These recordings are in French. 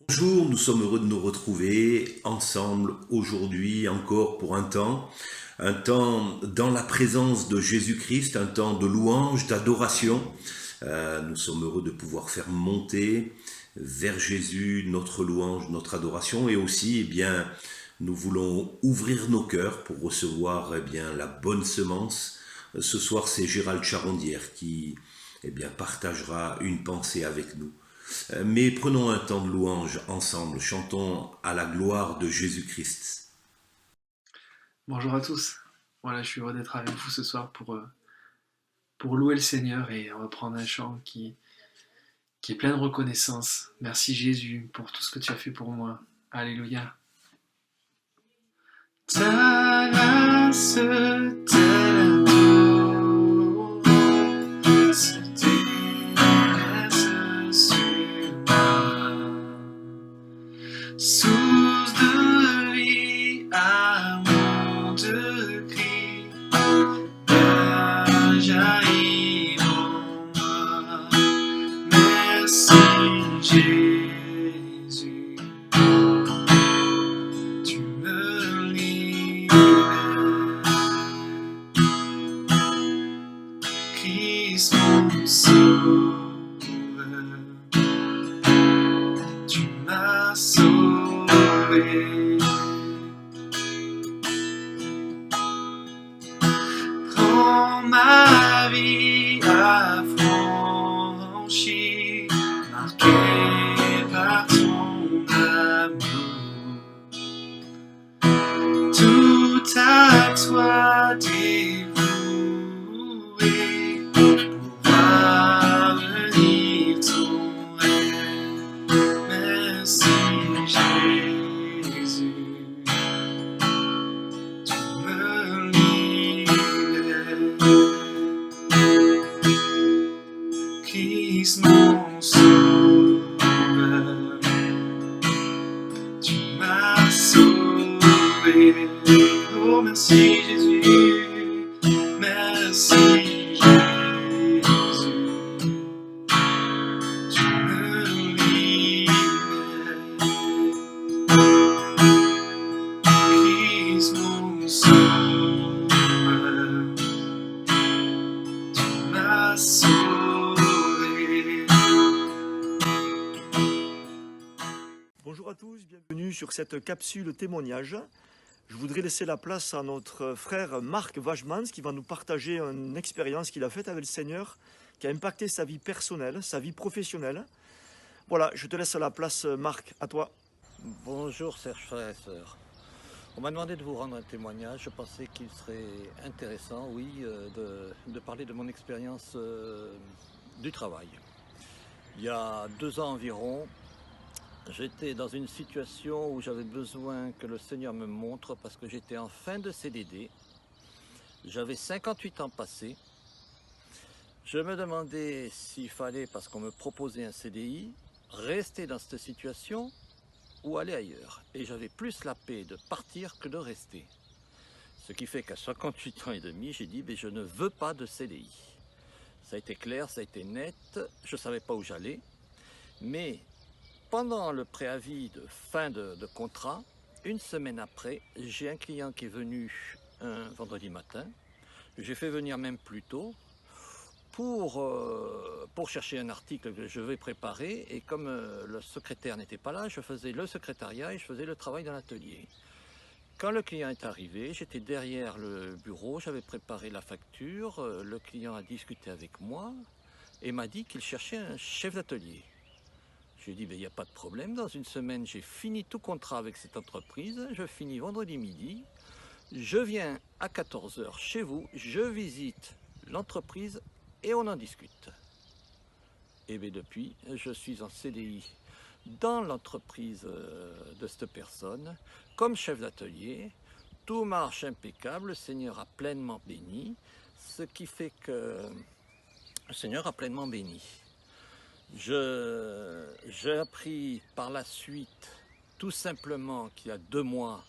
Bonjour, nous sommes heureux de nous retrouver ensemble aujourd'hui encore pour un temps dans la présence de Jésus-Christ, un temps de louange, d'adoration. Nous sommes heureux de pouvoir faire monter vers Jésus notre louange, notre adoration et aussi, nous voulons ouvrir nos cœurs pour recevoir, la bonne semence. Ce soir, c'est Gérald Charondière qui, partagera une pensée avec nous. Mais prenons un temps de louange ensemble, chantons à la gloire de Jésus-Christ. Bonjour à tous. Voilà, je suis heureux d'être avec vous ce soir pour louer le Seigneur et reprendre un chant qui est plein de reconnaissance. Merci Jésus pour tout ce que tu as fait pour moi. Alléluia. Ta grâce, ta se déverse sur moi. Source de vie, amour de Christ. Jaillit en moi. Merci Jésus, tu me libères. Christ mon sauveur, tu m'as sauvé. Prends ma vie affranchie, marquée par ton amour. Tout à toi dévoué, pour voir venir ton règne. Merci Jésus, tu me libères. Christ mon sauveur, tu m'as sauvé. Oh merci Jésus, merci Jésus, tu me libères. Christ mon sauveur, tu m'as sauvé. Bonjour à tous, bienvenue sur cette capsule témoignage. Je voudrais laisser la place à notre frère Marc Wajmans qui va nous partager une expérience qu'il a faite avec le Seigneur, qui a impacté sa vie personnelle, sa vie professionnelle. Voilà, je te laisse la place Marc, à toi. Bonjour chers frères et sœurs. On m'a demandé de vous rendre un témoignage. Je pensais qu'il serait intéressant, de parler de mon expérience du travail. Il y a 2 ans environ, j'étais dans une situation où j'avais besoin que le Seigneur me montre parce que j'étais en fin de CDD. J'avais 58 ans passés. Je me demandais s'il fallait, parce qu'on me proposait un CDI, rester dans cette situation ou aller ailleurs. Et j'avais plus la paix de partir que de rester. Ce qui fait qu'à 58 ans et demi, j'ai dit je ne veux pas de CDI. Ça a été clair, ça a été net, je ne savais pas où j'allais. Mais pendant le préavis de fin de contrat, une semaine après, j'ai un client qui est venu un vendredi matin. J'ai fait venir même plus tôt pour chercher un article que je vais préparer. Et comme le secrétaire n'était pas là, je faisais le secrétariat et je faisais le travail dans l'atelier. Quand le client est arrivé, j'étais derrière le bureau, j'avais préparé la facture. Le client a discuté avec moi et m'a dit qu'il cherchait un chef d'atelier. Je lui ai dit, il n'y a pas de problème, dans une semaine, j'ai fini tout contrat avec cette entreprise, je finis vendredi midi, je viens à 14 h chez vous, je visite l'entreprise et on en discute. Et bien depuis, je suis en CDI dans l'entreprise de cette personne, comme chef d'atelier. Tout marche impeccable, le Seigneur a pleinement béni, ce qui fait que le Seigneur a pleinement béni. J'ai appris par la suite, tout simplement, qu'il y a 2 mois,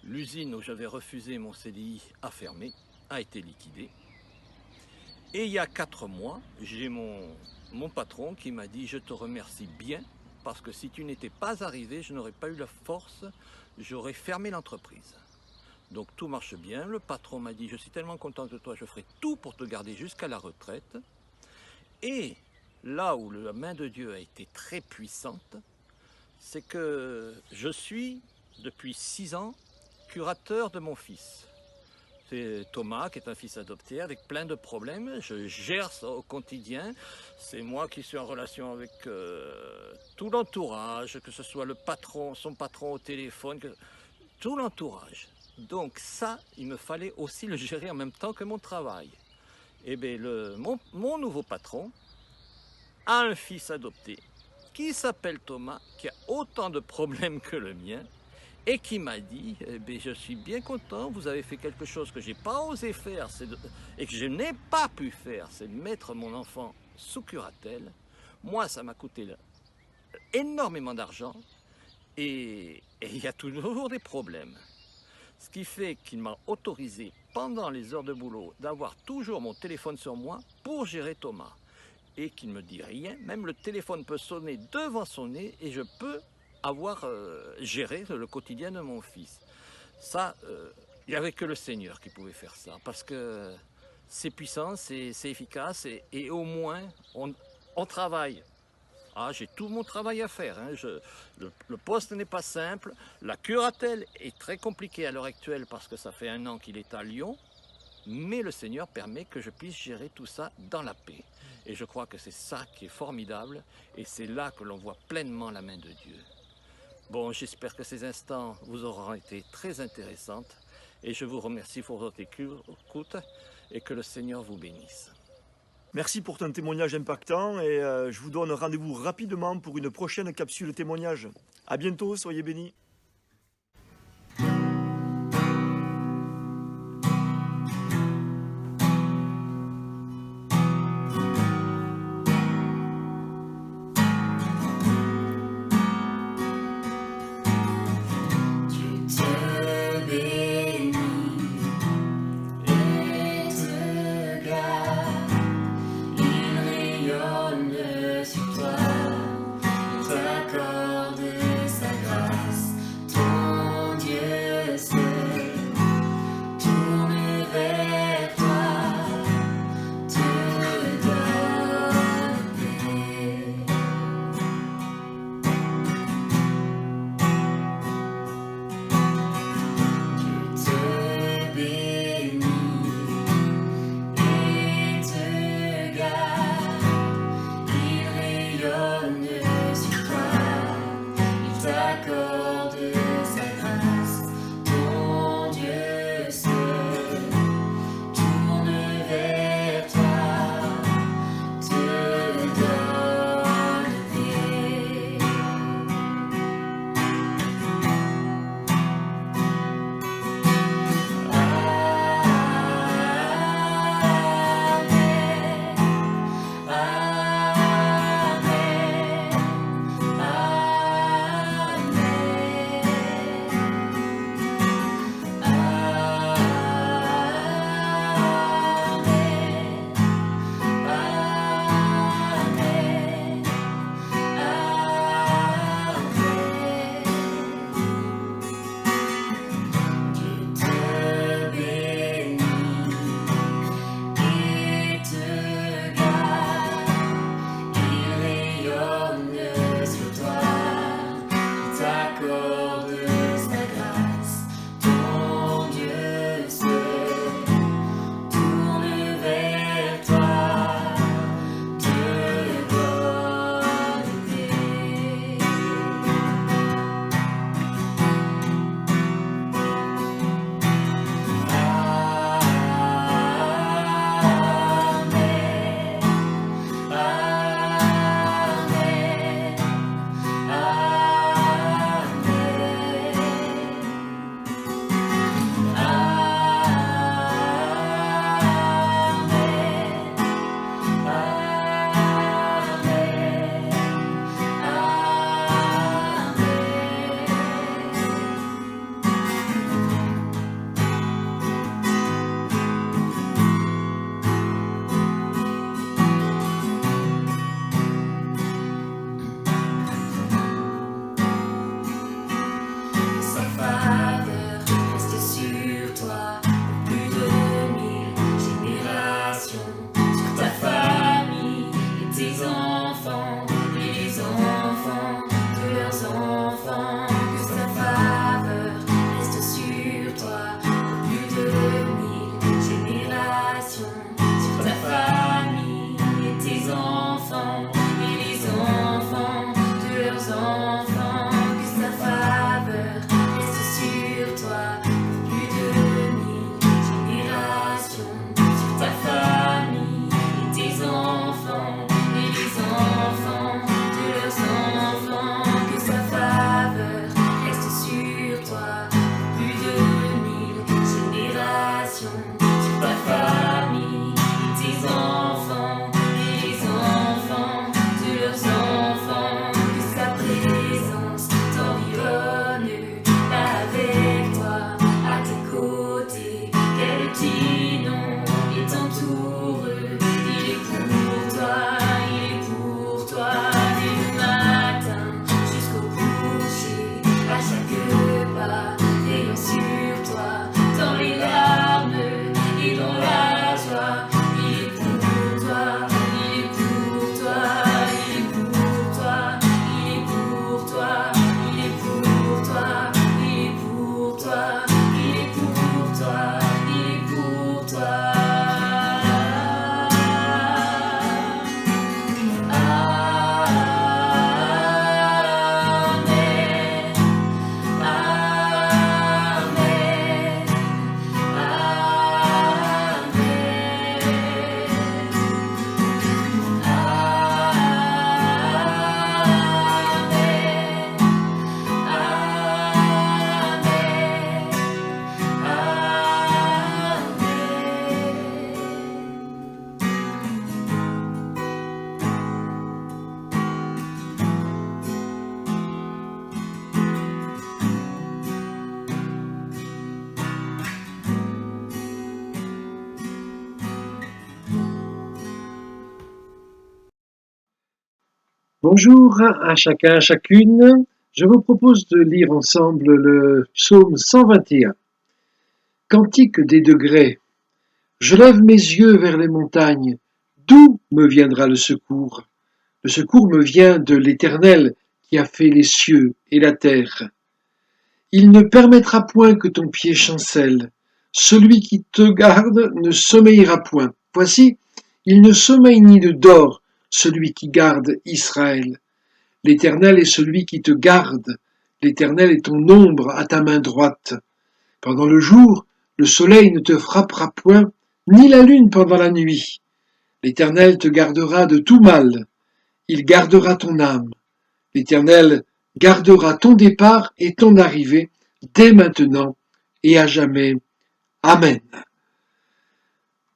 l'usine où j'avais refusé mon CDI a fermé, a été liquidée. Et il y a 4 mois, j'ai mon patron qui m'a dit « Je te remercie bien parce que si tu n'étais pas arrivé, je n'aurais pas eu la force, j'aurais fermé l'entreprise. Donc tout marche bien, le patron m'a dit, je suis tellement content de toi, je ferai tout pour te garder jusqu'à la retraite. Et là où la main de Dieu a été très puissante, c'est que je suis, depuis 6 ans, curateur de mon fils. C'est Thomas, qui est un fils adopté, avec plein de problèmes. Je gère ça au quotidien. C'est moi qui suis en relation avec tout l'entourage, que ce soit le patron, son patron au téléphone, tout l'entourage. Donc ça, il me fallait aussi le gérer en même temps que mon travail. Eh bien, mon nouveau patron a un fils adopté qui s'appelle Thomas, qui a autant de problèmes que le mien, et qui m'a dit, eh bien, je suis bien content, vous avez fait quelque chose que je n'ai pas osé faire, et que je n'ai pas pu faire, c'est de mettre mon enfant sous curatelle. Moi, ça m'a coûté énormément d'argent, et il y a toujours des problèmes. Ce qui fait qu'il m'a autorisé, pendant les heures de boulot, d'avoir toujours mon téléphone sur moi pour gérer Thomas. Et qu'il ne me dit rien, même le téléphone peut sonner devant son nez et je peux avoir géré le quotidien de mon fils. Ça, il n'y avait que le Seigneur qui pouvait faire ça, parce que c'est puissant, c'est efficace, et au moins, on travaille. Ah, j'ai tout mon travail à faire, hein. Le poste n'est pas simple, la curatelle est très compliquée à l'heure actuelle, parce que ça fait 1 an qu'il est à Lyon, mais le Seigneur permet que je puisse gérer tout ça dans la paix. Et je crois que c'est ça qui est formidable, et c'est là que l'on voit pleinement la main de Dieu. Bon, j'espère que ces instants vous auront été très intéressants, et je vous remercie pour votre écoute, et que le Seigneur vous bénisse. Merci pour ton témoignage impactant, et je vous donne rendez-vous rapidement pour une prochaine capsule témoignage. À bientôt, soyez bénis. Sur toi, il t'accorde sa grâce. Bonjour à chacun, à chacune. Je vous propose de lire ensemble le psaume 121. Cantique des degrés. Je lève mes yeux vers les montagnes. D'où me viendra le secours? Le secours me vient de l'Éternel qui a fait les cieux et la terre. Il ne permettra point que ton pied chancelle. Celui qui te garde ne sommeillera point. Voici, il ne sommeille ni ne dort, celui qui garde Israël. L'Éternel est celui qui te garde. L'Éternel est ton ombre à ta main droite. Pendant le jour, le soleil ne te frappera point, ni la lune pendant la nuit. L'Éternel te gardera de tout mal. Il gardera ton âme. L'Éternel gardera ton départ et ton arrivée, dès maintenant et à jamais. Amen.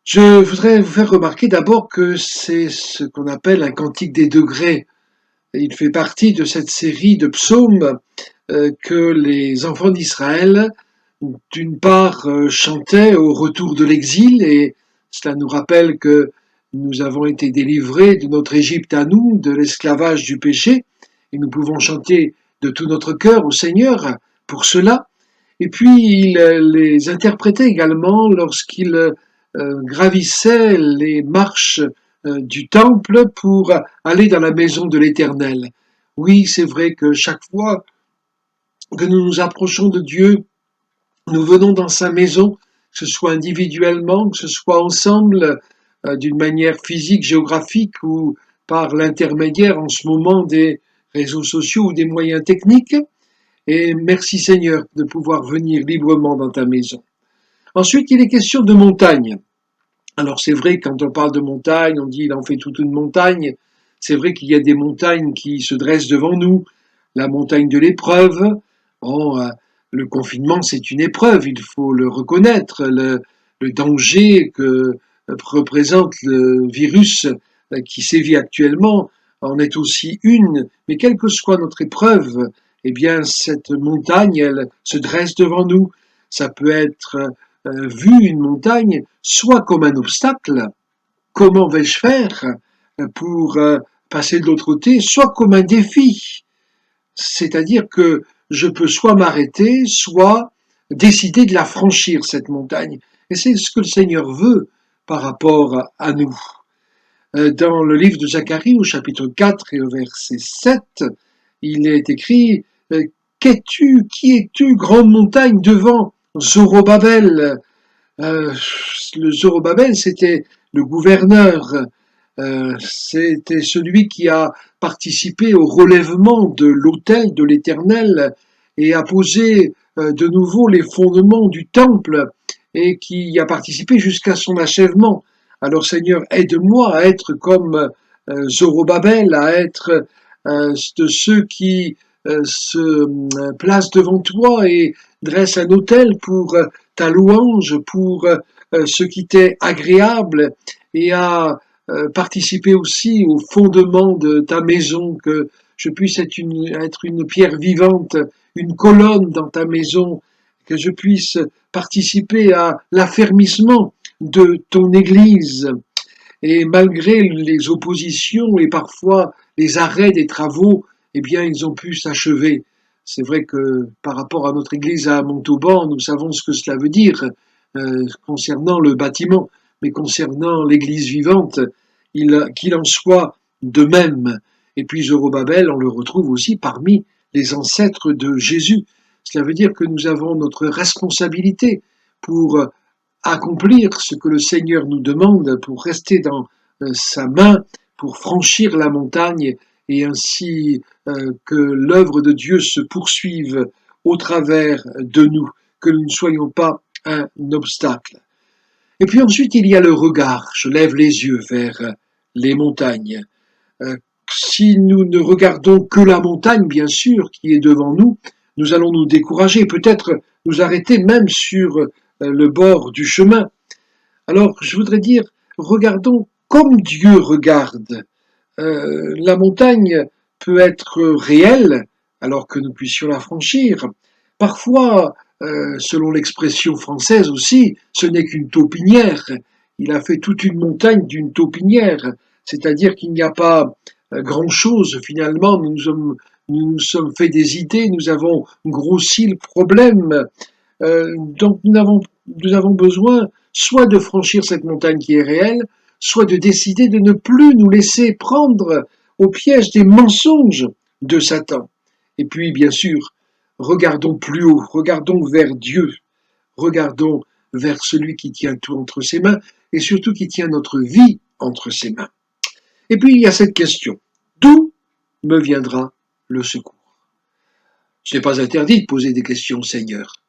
Je voudrais vous faire remarquer d'abord que c'est ce qu'on appelle un cantique des degrés. Il fait partie de cette série de psaumes que les enfants d'Israël, d'une part, chantaient au retour de l'exil, et cela nous rappelle que nous avons été délivrés de notre Égypte à nous, de l'esclavage du péché, et nous pouvons chanter de tout notre cœur au Seigneur pour cela. Et puis, il les interprétait également lorsqu'ils gravissaient les marches du temple pour aller dans la maison de l'Éternel. Oui, c'est vrai que chaque fois que nous nous approchons de Dieu, nous venons dans sa maison, que ce soit individuellement, que ce soit ensemble, d'une manière physique, géographique ou par l'intermédiaire en ce moment des réseaux sociaux ou des moyens techniques. Et merci Seigneur de pouvoir venir librement dans ta maison. Ensuite, il est question de montagne. Alors c'est vrai, quand on parle de montagne, on dit il en fait toute une montagne. C'est vrai qu'il y a des montagnes qui se dressent devant nous. La montagne de l'épreuve. Bon, le confinement, c'est une épreuve, il faut le reconnaître. Le danger que représente le virus qui sévit actuellement en est aussi une. Mais quelle que soit notre épreuve, eh bien, cette montagne, elle se dresse devant nous. Ça peut être vu, une montagne, soit comme un obstacle, comment vais-je faire pour passer de l'autre côté, soit comme un défi. C'est-à-dire que je peux soit m'arrêter, soit décider de la franchir, cette montagne. Et c'est ce que le Seigneur veut par rapport à nous. Dans le livre de Zacharie, au chapitre 4 et au verset 7, il est écrit « Qui es-tu, grande montagne, devant Zorobabel ?» Le Zorobabel, c'était le gouverneur, c'était celui qui a participé au relèvement de l'autel de l'Éternel et a posé de nouveau les fondements du temple et qui a participé jusqu'à son achèvement. Alors Seigneur, aide-moi à être comme Zorobabel, à être de ceux qui se placent devant toi et dressent un autel pour ta louange, pour ce qui t'est agréable, et à participer aussi au fondement de ta maison, que je puisse être une pierre vivante, une colonne dans ta maison, que je puisse participer à l'affermissement de ton Église. Et malgré les oppositions et parfois les arrêts des travaux, eh bien, ils ont pu s'achever. C'est vrai que par rapport à notre église à Montauban, nous savons ce que cela veut dire concernant le bâtiment, mais concernant l'église vivante, qu'il en soit de même. Et puis Zorobabel, on le retrouve aussi parmi les ancêtres de Jésus. Cela veut dire que nous avons notre responsabilité pour accomplir ce que le Seigneur nous demande, pour rester dans sa main, pour franchir la montagne et ainsi que l'œuvre de Dieu se poursuive au travers de nous, que nous ne soyons pas un obstacle. Et puis ensuite, il y a le regard. Je lève les yeux vers les montagnes. Si nous ne regardons que la montagne, bien sûr, qui est devant nous, nous allons nous décourager, peut-être nous arrêter même sur le bord du chemin. Alors, je voudrais dire, regardons comme Dieu regarde. La montagne peut être réelle, alors que nous puissions la franchir. Parfois, selon l'expression française aussi, ce n'est qu'une taupinière. Il a fait toute une montagne d'une taupinière, c'est-à-dire qu'il n'y a pas grand-chose finalement. Nous nous sommes fait des idées, nous avons grossi le problème. Donc nous avons besoin soit de franchir cette montagne qui est réelle, soit de décider de ne plus nous laisser prendre au piège des mensonges de Satan. Et puis, bien sûr, regardons plus haut, regardons vers Dieu, regardons vers celui qui tient tout entre ses mains et surtout qui tient notre vie entre ses mains. Et puis, il y a cette question. D'où me viendra le secours? Ce n'est pas interdit de poser des questions au Seigneur.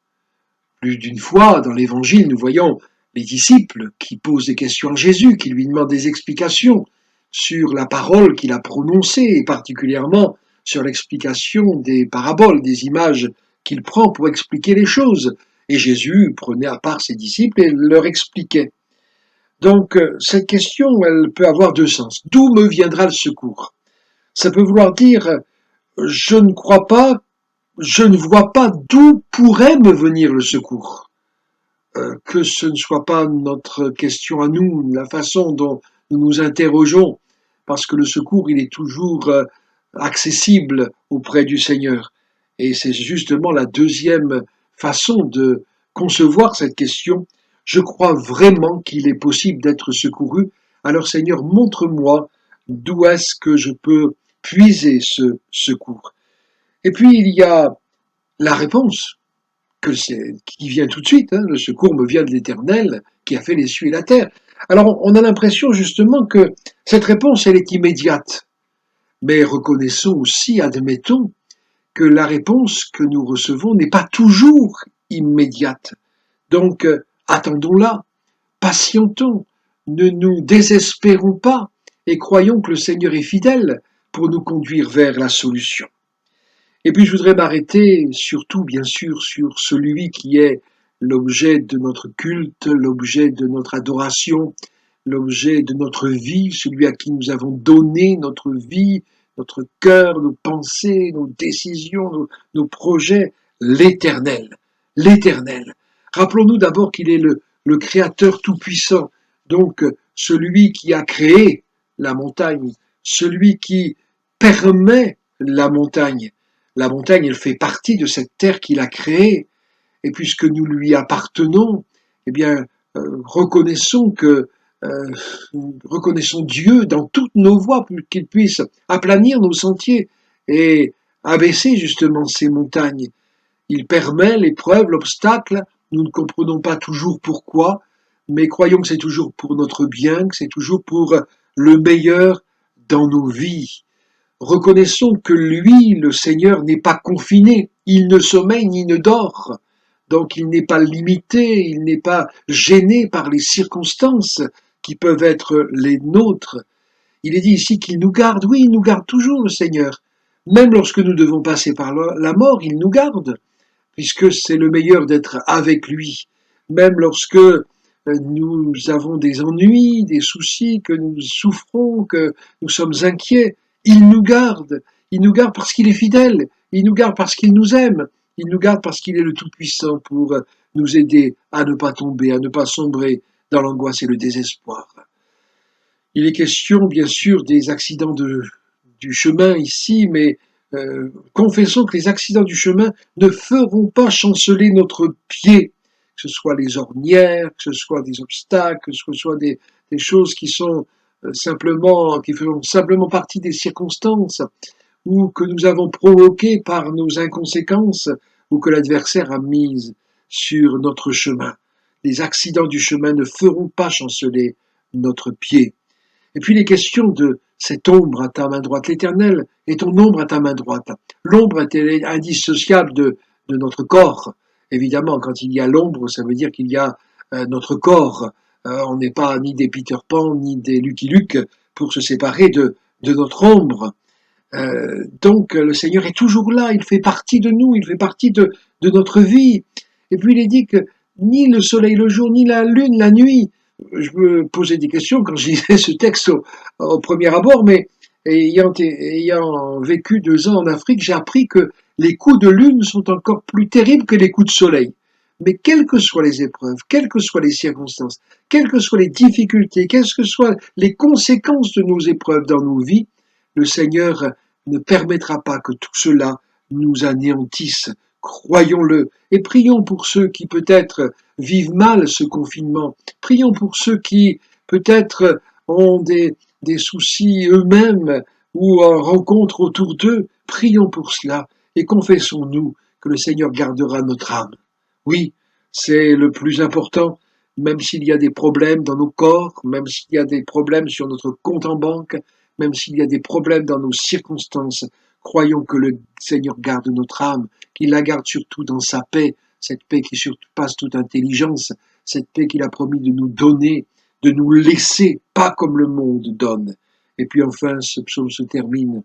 Plus d'une fois, dans l'Évangile, nous voyons les disciples qui posent des questions à Jésus, qui lui demandent des explications sur la parole qu'il a prononcée, et particulièrement sur l'explication des paraboles, des images qu'il prend pour expliquer les choses. Et Jésus prenait à part ses disciples et leur expliquait. Donc, cette question, elle peut avoir deux sens. D'où me viendra le secours? Ça peut vouloir dire, je ne crois pas, je ne vois pas d'où pourrait me venir le secours. Que ce ne soit pas notre question à nous, la façon dont nous nous interrogeons, parce que le secours, il est toujours accessible auprès du Seigneur. Et c'est justement la deuxième façon de concevoir cette question. Je crois vraiment qu'il est possible d'être secouru. Alors Seigneur, montre-moi d'où est-ce que je peux puiser ce secours. Et puis il y a la réponse qui vient tout de suite. Le secours me vient de l'Éternel qui a fait les cieux et la terre. Alors on a l'impression justement que cette réponse, elle est immédiate. Mais reconnaissons aussi, admettons, que la réponse que nous recevons n'est pas toujours immédiate. Donc, attendons-la, patientons, ne nous désespérons pas et croyons que le Seigneur est fidèle pour nous conduire vers la solution. Et puis je voudrais m'arrêter surtout, bien sûr, sur celui qui est l'objet de notre culte, l'objet de notre adoration, l'objet de notre vie, celui à qui nous avons donné notre vie, notre cœur, nos pensées, nos décisions, nos projets, l'Éternel. L'Éternel. Rappelons-nous d'abord qu'il est le Créateur tout-puissant, donc celui qui a créé la montagne, celui qui permet la montagne. La montagne, elle fait partie de cette terre qu'il a créée, et puisque nous lui appartenons, eh bien, reconnaissons Dieu dans toutes nos voies pour qu'il puisse aplanir nos sentiers et abaisser justement ces montagnes. Il permet l'épreuve, l'obstacle, nous ne comprenons pas toujours pourquoi, mais croyons que c'est toujours pour notre bien, que c'est toujours pour le meilleur dans nos vies. Reconnaissons que lui, le Seigneur, n'est pas confiné, il ne sommeille ni ne dort. Donc il n'est pas limité, il n'est pas gêné par les circonstances qui peuvent être les nôtres. Il est dit ici qu'il nous garde, oui, il nous garde toujours le Seigneur. Même lorsque nous devons passer par la mort, il nous garde, puisque c'est le meilleur d'être avec lui. Même lorsque nous avons des ennuis, des soucis, que nous souffrons, que nous sommes inquiets, il nous garde parce qu'il est fidèle, il nous garde parce qu'il nous aime, il nous garde parce qu'il est le Tout-Puissant pour nous aider à ne pas tomber, à ne pas sombrer dans l'angoisse et le désespoir. Il est question, bien sûr, des accidents du chemin ici, mais confessons que les accidents du chemin ne feront pas chanceler notre pied, que ce soit les ornières, que ce soit des obstacles, que ce soit des choses qui sont qui font simplement partie des circonstances, ou que nous avons provoquées par nos inconséquences, ou que l'adversaire a mises sur notre chemin. Les accidents du chemin ne feront pas chanceler notre pied. Et puis les questions de cette ombre à ta main droite, l'Éternel est ton ombre à ta main droite. L'ombre est indissociable de notre corps. Évidemment, quand il y a l'ombre, ça veut dire qu'il y a notre corps. On n'est pas ni des Peter Pan, ni des Lucky Luke pour se séparer de notre ombre. Donc le Seigneur est toujours là, il fait partie de nous, il fait partie de notre vie. Et puis il est dit que ni le soleil le jour, ni la lune la nuit. Je me posais des questions quand je lisais ce texte au premier abord, mais ayant vécu 2 ans en Afrique, j'ai appris que les coups de lune sont encore plus terribles que les coups de soleil. Mais quelles que soient les épreuves, quelles que soient les circonstances, quelles que soient les difficultés, quelles que soient les conséquences de nos épreuves dans nos vies, le Seigneur ne permettra pas que tout cela nous anéantisse. Croyons-le et prions pour ceux qui peut-être vivent mal ce confinement. Prions pour ceux qui peut-être ont des soucis eux-mêmes ou rencontrent autour d'eux. Prions pour cela et confessons-nous que le Seigneur gardera notre âme. Oui, c'est le plus important, même s'il y a des problèmes dans nos corps, même s'il y a des problèmes sur notre compte en banque, même s'il y a des problèmes dans nos circonstances, croyons que le Seigneur garde notre âme, qu'il la garde surtout dans sa paix, cette paix qui surpasse toute intelligence, cette paix qu'il a promis de nous donner, de nous laisser, pas comme le monde donne. Et puis enfin, ce psaume se termine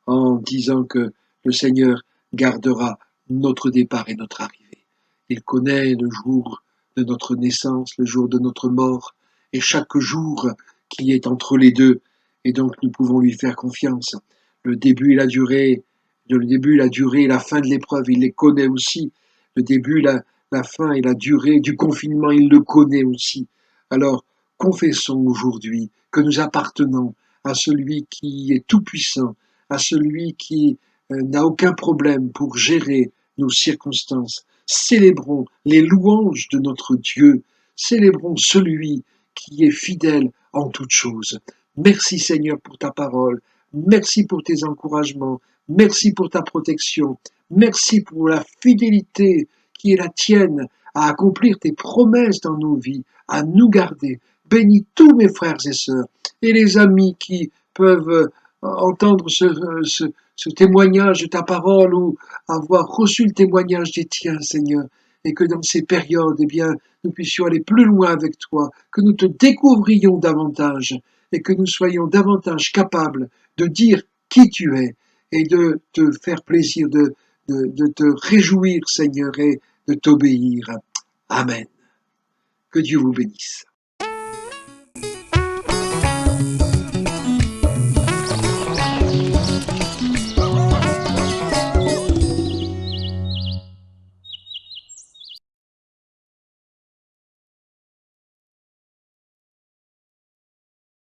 en disant que le Seigneur gardera notre départ et notre arrivée. Il connaît le jour de notre naissance, le jour de notre mort, et chaque jour qui est entre les deux. Et donc nous pouvons lui faire confiance. Le début et la durée, et la fin de l'épreuve, il les connaît aussi. Le début, la fin et la durée du confinement, il le connaît aussi. Alors, confessons aujourd'hui que nous appartenons à celui qui est tout-puissant, à celui qui n'a aucun problème pour gérer nos circonstances. Célébrons les louanges de notre Dieu. Célébrons celui qui est fidèle en toutes choses. Merci Seigneur pour ta parole. Merci pour tes encouragements. Merci pour ta protection. Merci pour la fidélité qui est la tienne à accomplir tes promesses dans nos vies, à nous garder. Bénis tous mes frères et sœurs et les amis qui peuvent entendre ce témoignage de ta parole ou avoir reçu le témoignage des tiens, Seigneur, et que dans ces périodes, eh bien, nous puissions aller plus loin avec toi, que nous te découvrions davantage et que nous soyons davantage capables de dire qui tu es et de te faire plaisir, de te réjouir, Seigneur, et de t'obéir. Amen. Que Dieu vous bénisse.